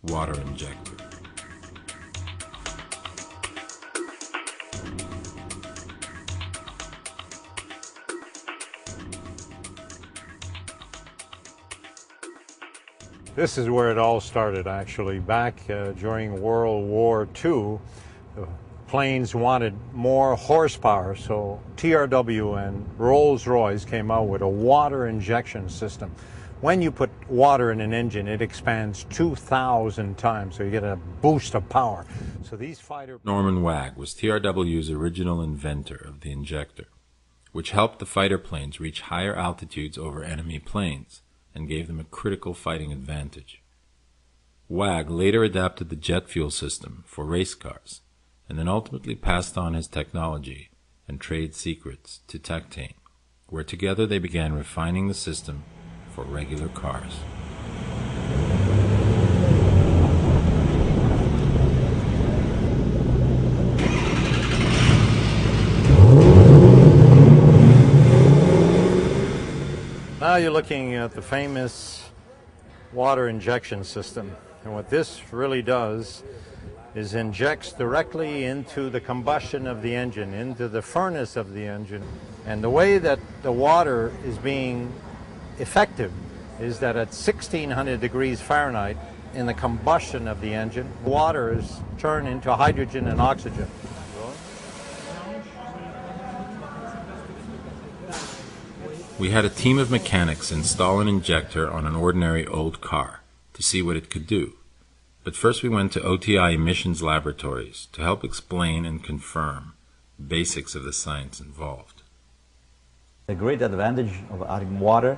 water injector. This is where it all started, actually. Back during World War II, the planes wanted more horsepower, so TRW and Rolls-Royce came out with a water injection system. When you put water in an engine, it expands 2,000 times, so you get a boost of power. So these fighter... Norman Wagg was TRW's original inventor of the injector, which helped the fighter planes reach higher altitudes over enemy planes and gave them a critical fighting advantage. Wagg later adapted the jet fuel system for race cars, and then ultimately passed on his technology and trade secrets to Tactane, where together they began refining the system for regular cars. Now you're looking at the famous water injection system. And what this really does is injects directly into the combustion of the engine, into the furnace of the engine. And the way that the water is being effective is that at 1600 degrees Fahrenheit, in the combustion of the engine, water is turned into hydrogen and oxygen. We had a team of mechanics install an injector on an ordinary old car to see what it could do. But first we went to OTI emissions laboratories to help explain and confirm the basics of the science involved. The great advantage of adding water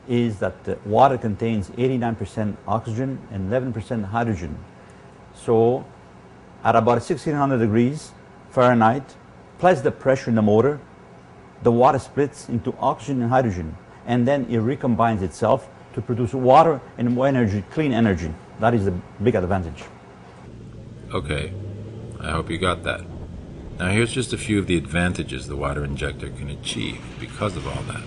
is that water contains 89% oxygen and 11% hydrogen. So at about 1600 degrees Fahrenheit, plus the pressure in the motor, the water splits into oxygen and hydrogen, and then it recombines itself to produce water and more energy, clean energy. That is the big advantage. Okay, I hope you got that. Now here's just a few of the advantages the water injector can achieve because of all that.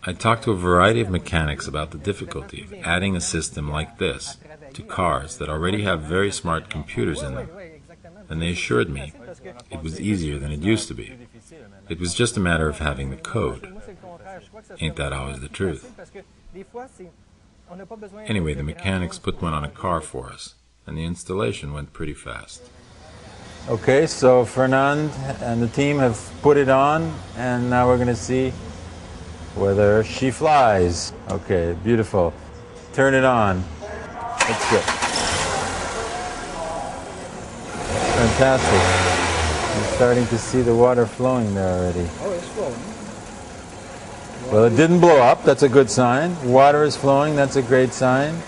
I talked to a variety of mechanics about the difficulty of adding a system like this to cars that already have very smart computers in them, and they assured me it was easier than it used to be. It was just a matter of having the code. Ain't that always the truth? Anyway, the mechanics put one on a car for us, and the installation went pretty fast. Okay, so Fernand and the team have put it on, and now we're going to see whether she flies. Okay, beautiful. Turn it on. That's good. Fantastic. I'm starting to see the water flowing there already. Oh, it's flowing. Well, it didn't blow up. That's a good sign. Water is flowing. That's a great sign.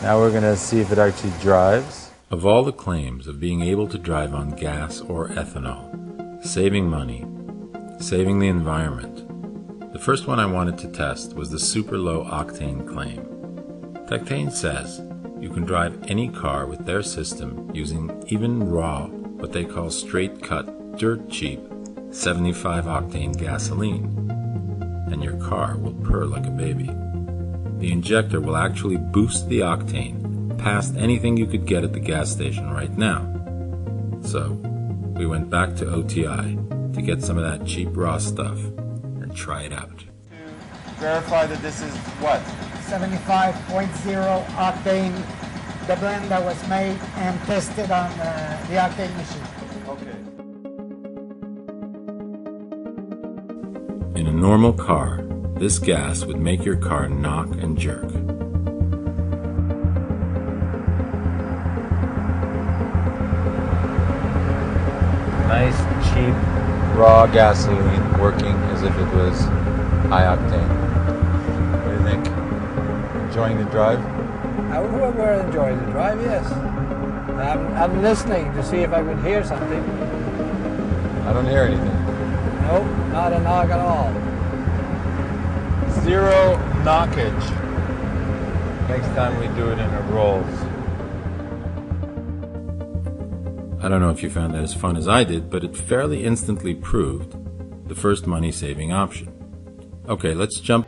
Now we're going to see if it actually drives. Of all the claims of being able to drive on gas or ethanol, saving money, saving the environment, the first one I wanted to test was the super low octane claim. Tactane says you can drive any car with their system using even raw, what they call straight cut, dirt cheap, 75 octane gasoline, and your car will purr like a baby. The injector will actually boost the octane past anything you could get at the gas station right now. So we went back to OTI to get some of that cheap raw stuff and try it out. To verify that this is what? 75.0 octane, the blend that was made and tested on the octane machine. In a normal car, this gas would make your car knock and jerk. Nice, cheap, raw gasoline working as if it was high octane. What do you think? Enjoying the drive? I will enjoy the drive, yes. I'm listening to see if I could hear something. I don't hear anything. Nope, not a knock at all. Zero knockage. Next time we do it in a Rolls. I don't know if you found that as fun as I did, but it fairly instantly proved the first money-saving option. Okay, let's jump.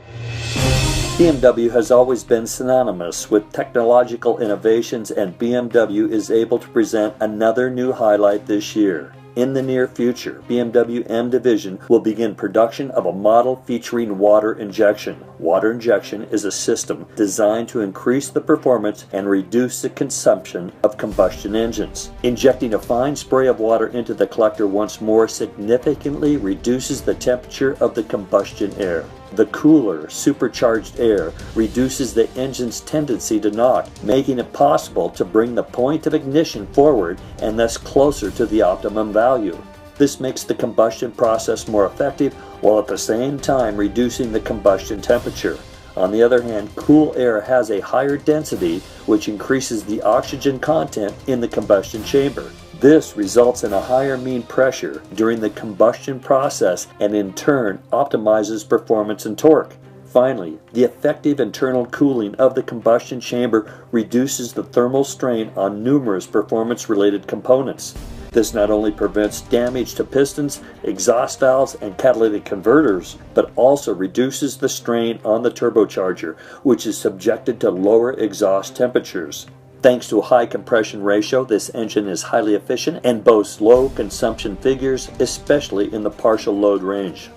BMW has always been synonymous with technological innovations, and BMW is able to present another new highlight this year. In the near future, BMW M Division will begin production of a model featuring water injection. Water injection is a system designed to increase the performance and reduce the consumption of combustion engines. Injecting a fine spray of water into the collector once more significantly reduces the temperature of the combustion air. The cooler, supercharged air reduces the engine's tendency to knock, making it possible to bring the point of ignition forward and thus closer to the optimum value. This makes the combustion process more effective while at the same time reducing the combustion temperature. On the other hand, cool air has a higher density, which increases the oxygen content in the combustion chamber. This results in a higher mean pressure during the combustion process and in turn optimizes performance and torque. Finally, the effective internal cooling of the combustion chamber reduces the thermal strain on numerous performance-related components. This not only prevents damage to pistons, exhaust valves, and catalytic converters, but also reduces the strain on the turbocharger, which is subjected to lower exhaust temperatures. Thanks to a high compression ratio, this engine is highly efficient and boasts low consumption figures, especially in the partial load range.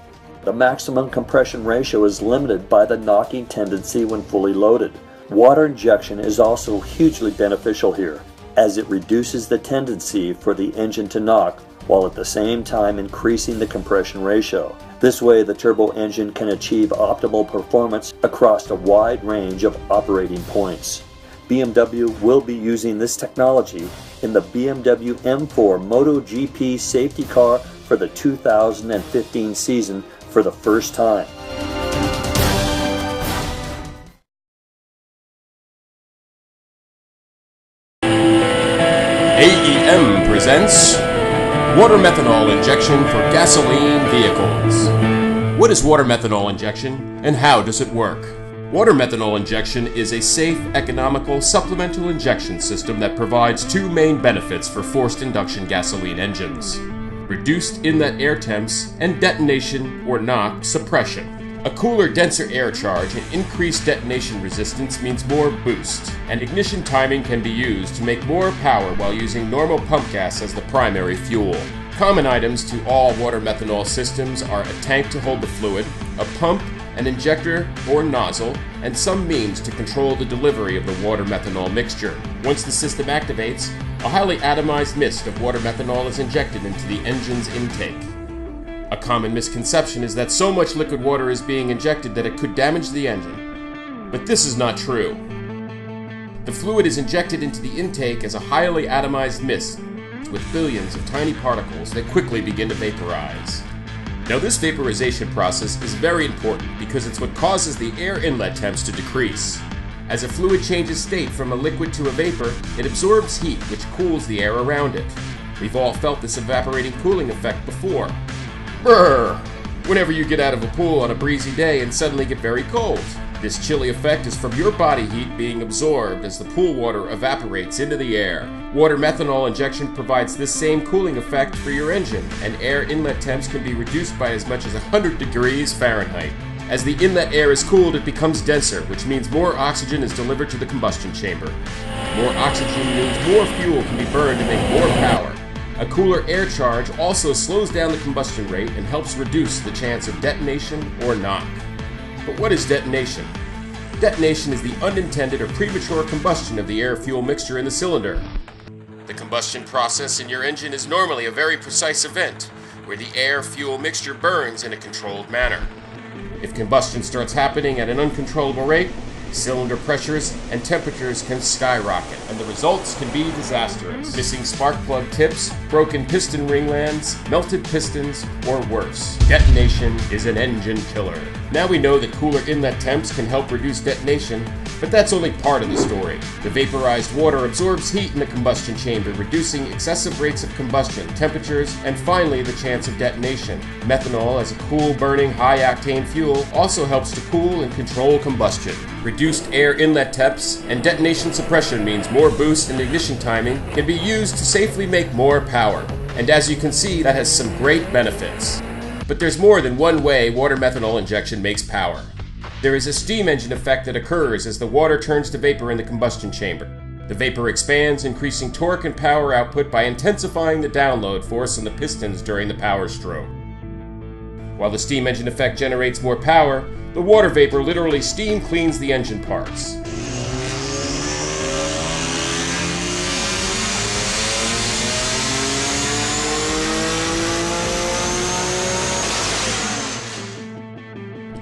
The maximum compression ratio is limited by the knocking tendency when fully loaded. Water injection is also hugely beneficial here, as it reduces the tendency for the engine to knock, while at the same time increasing the compression ratio. This way, the turbo engine can achieve optimal performance across a wide range of operating points. BMW will be using this technology in the BMW M4 MotoGP safety car for the 2015 season for the first time. AEM presents water methanol injection for gasoline vehicles. What is water methanol injection and how does it work? Water methanol injection is a safe, economical, supplemental injection system that provides two main benefits for forced induction gasoline engines: reduced inlet air temps and detonation or knock suppression. A cooler, denser air charge and increased detonation resistance means more boost, and ignition timing can be used to make more power while using normal pump gas as the primary fuel. Common items to all water methanol systems are a tank to hold the fluid, a pump, an injector or nozzle, and some means to control the delivery of the water methanol mixture. Once the system activates, a highly atomized mist of water methanol is injected into the engine's intake. A common misconception is that so much liquid water is being injected that it could damage the engine. But this is not true. The fluid is injected into the intake as a highly atomized mist with billions of tiny particles that quickly begin to vaporize. Now, this vaporization process is very important because it's what causes the air inlet temps to decrease. As a fluid changes state from a liquid to a vapor, it absorbs heat, which cools the air around it. We've all felt this evaporating cooling effect before. Brrr! Whenever you get out of a pool on a breezy day and suddenly get very cold. This chilly effect is from your body heat being absorbed as the pool water evaporates into the air. Water methanol injection provides this same cooling effect for your engine, and air inlet temps can be reduced by as much as 100 degrees Fahrenheit. As the inlet air is cooled, it becomes denser, which means more oxygen is delivered to the combustion chamber. More oxygen means more fuel can be burned to make more power. A cooler air charge also slows down the combustion rate and helps reduce the chance of detonation or knock. But what is detonation? Detonation is the unintended or premature combustion of the air-fuel mixture in the cylinder. The combustion process in your engine is normally a very precise event, where the air-fuel mixture burns in a controlled manner. If combustion starts happening at an uncontrollable rate, cylinder pressures and temperatures can skyrocket, and the results can be disastrous. Missing spark plug tips, broken piston ringlands, melted pistons, or worse. Detonation is an engine killer. Now we know that cooler inlet temps can help reduce detonation, but that's only part of the story. The vaporized water absorbs heat in the combustion chamber, reducing excessive rates of combustion, temperatures, and finally the chance of detonation. Methanol, as a cool, burning, high-octane fuel, also helps to cool and control combustion. Reduced air inlet temps and detonation suppression means more boost and ignition timing can be used to safely make more power. And as you can see, that has some great benefits. But there's more than one way water methanol injection makes power. There is a steam engine effect that occurs as the water turns to vapor in the combustion chamber. The vapor expands, increasing torque and power output by intensifying the download force on the pistons during the power stroke. While the steam engine effect generates more power, the water vapor literally steam cleans the engine parts.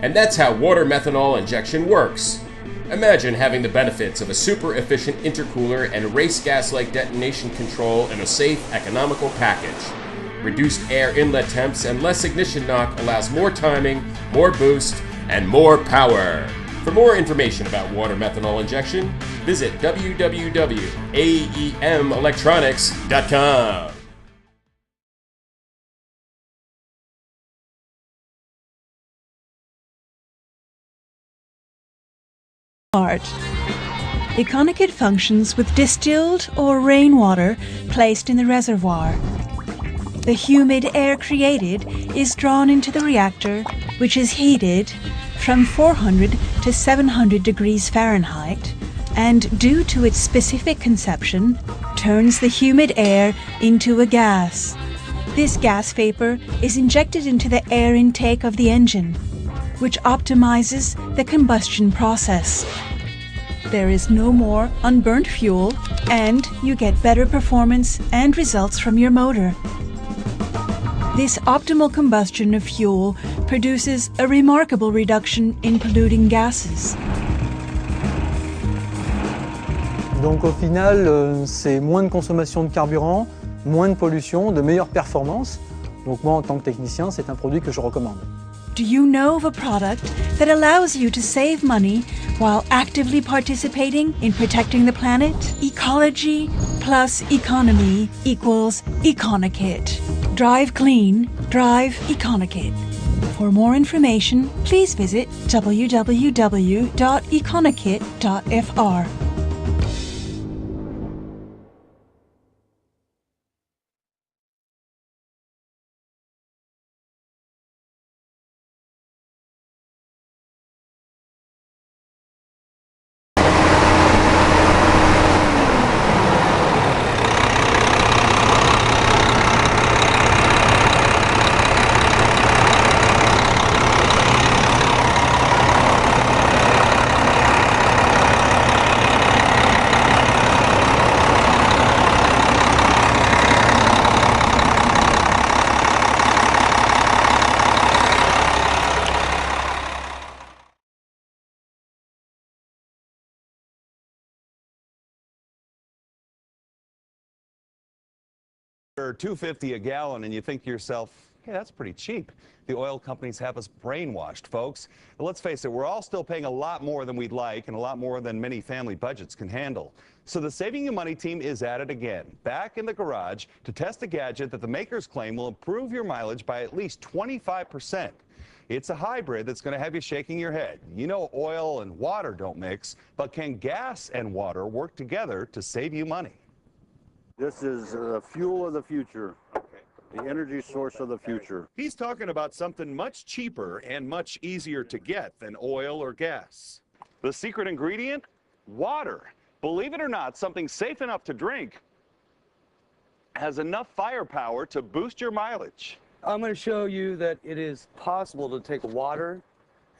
And that's how water methanol injection works. Imagine having the benefits of a super efficient intercooler and race gas-like detonation control in a safe, economical package. Reduced air inlet temps and less ignition knock allows more timing, more boost, and more power. For more information about water methanol injection, visit www.aemelectronics.com. Econikit functions with distilled or rainwater placed in the reservoir. The humid air created is drawn into the reactor, which is heated from 400 to 700 degrees Fahrenheit, and due to its specific conception, turns the humid air into a gas. This gas vapor is injected into the air intake of the engine, which optimizes the combustion process. There is no more unburnt fuel, and you get better performance and results from your motor. This optimal combustion of fuel produces a remarkable reduction in polluting gases. Donc au final, c'est moins de consommation de carburant, moins de pollution, de meilleures performances. Donc moi en tant que technicien, c'est un produit que je recommande. Do you know of a product that allows you to save money while actively participating in protecting the planet? Ecology plus economy equals Econikit. Drive clean, drive Econikit. For more information, please visit www.econikit.fr. $2.50 a gallon, and you think to yourself, hey, that's pretty cheap. The oil companies have us brainwashed, folks. But let's face it, we're all still paying a lot more than we'd like and a lot more than many family budgets can handle. So the Saving You Money team is at it again, back in the garage to test a gadget that the makers claim will improve your mileage by at least 25%. It's a hybrid that's going to have you shaking your head. You know oil and water don't mix, but can gas and water work together to save you money? This is the fuel of the future, the energy source of the future. He's talking about something much cheaper and much easier to get than oil or gas. The secret ingredient? Water. Believe it or not, something safe enough to drink has enough firepower to boost your mileage. I'm going to show you that it is possible to take water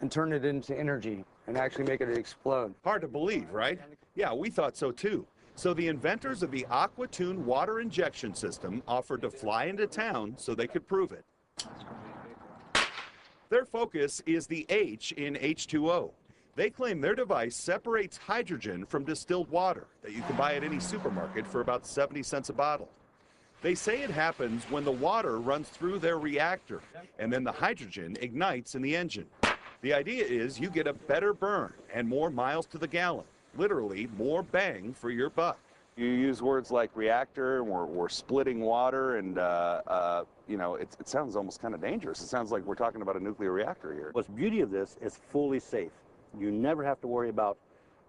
and turn it into energy and actually make it explode. Hard to believe, right? Yeah, we thought so too. So the inventors of the AquaTune water injection system offered to fly into town so they could prove it. Their focus is the H in H2O. They claim their device separates hydrogen from distilled water that you can buy at any supermarket for about 70 cents a bottle. They say it happens when the water runs through their reactor and then the hydrogen ignites in the engine. The idea is you get a better burn and more miles to the gallon. Literally more bang for your buck. You use words like reactor, we're splitting water, and you know, it sounds almost kind of dangerous. It sounds like we're talking about a nuclear reactor here. What's the beauty of this is fully safe. You never have to worry about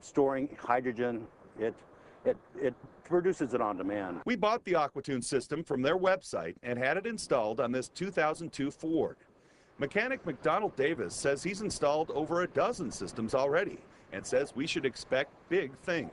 storing hydrogen. It produces it on demand. We bought the AquaTune system from their website and had it installed on this 2002 Ford. Mechanic McDonald Davis says he's installed over a dozen systems already and says we should expect big things.